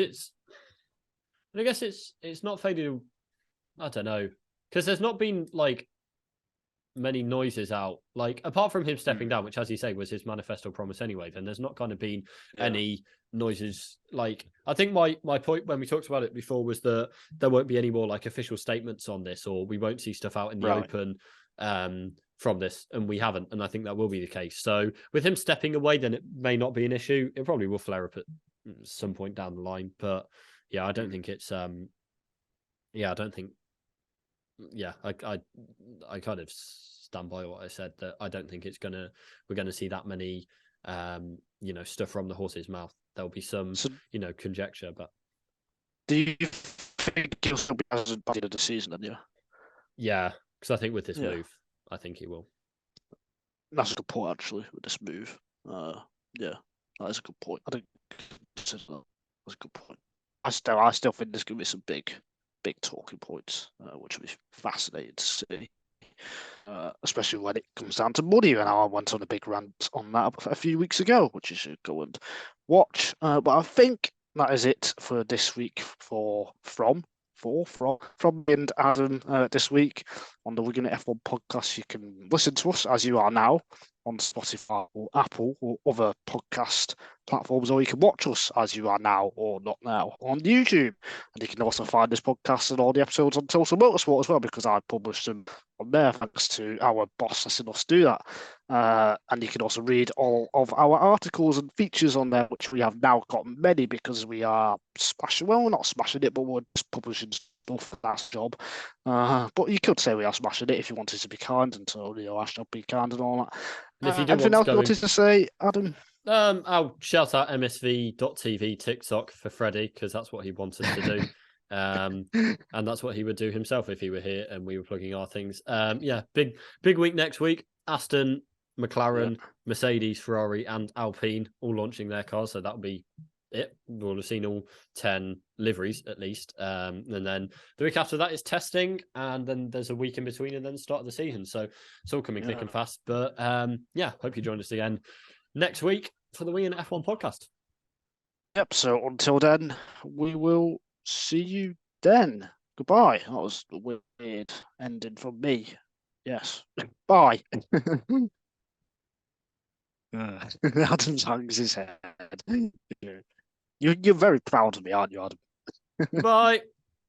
Speaker 2: I guess it's not faded. I don't know, because there's not been many noises out, apart from him stepping down, which, as you say, was his manifesto promise anyway. Then there's not kind of been any noises. I think my point when we talked about it before was that there won't be any more official statements on this, or we won't see stuff out in the open from this, and we haven't, and I think that will be the case. So with him stepping away, then it may not be an issue. It probably will flare up at some point down the line, but yeah, I don't think it's I don't think yeah, I kind of stand by what I said, that I don't think we're gonna see that many stuff from the horse's mouth. There'll be some conjecture, but
Speaker 1: do you think he'll still be as bad at the end of the season then?
Speaker 2: Yeah, because I think with this move, I think he will.
Speaker 1: That's a good point, actually, with this move. Yeah, that is a good point. I think that's a good point. I still think there's going to be some big talking points, which will be fascinating to see. Especially when it comes down to money. And I went on a big rant on that a few weeks ago, which you should go and watch. But I think that is it for this week from me and Adam this week on the Wigan F1 podcast. You can listen to us as you are now on Spotify or Apple or other podcast platforms, or you can watch us as you are now or not now on YouTube. And you can also find this podcast and all the episodes on Total Motorsport as well, because I published them on there thanks to our boss letting us do that. And you can also read all of our articles and features on there, which we have now got many because we are smashing, well, we're not smashing it, but we're just publishing stuff for that job. But you could say we are smashing it if you wanted to be kind, and so, I shall be kind and all that.
Speaker 2: If you do
Speaker 1: anything else you wanted to say, Adam?
Speaker 2: I'll shout out MSV.TV TikTok for Freddie, because that's what he wanted to do. And that's what he would do himself if he were here and we were plugging our things. Big week next week. Aston, McLaren, Mercedes, Ferrari, and Alpine all launching their cars, so that'll be it. We'll have seen all 10 liveries at least. And then the week after that is testing, and then there's a week in between, and then the start of the season. So it's all coming thick and fast. But hope you join us again next week for the Wigan F1 podcast.
Speaker 1: Yep. So until then, we will see you then. Goodbye. That was a weird ending from me. Yes. Bye. Adam hangs his head. You're very proud of me, aren't you, Adam?
Speaker 2: Bye.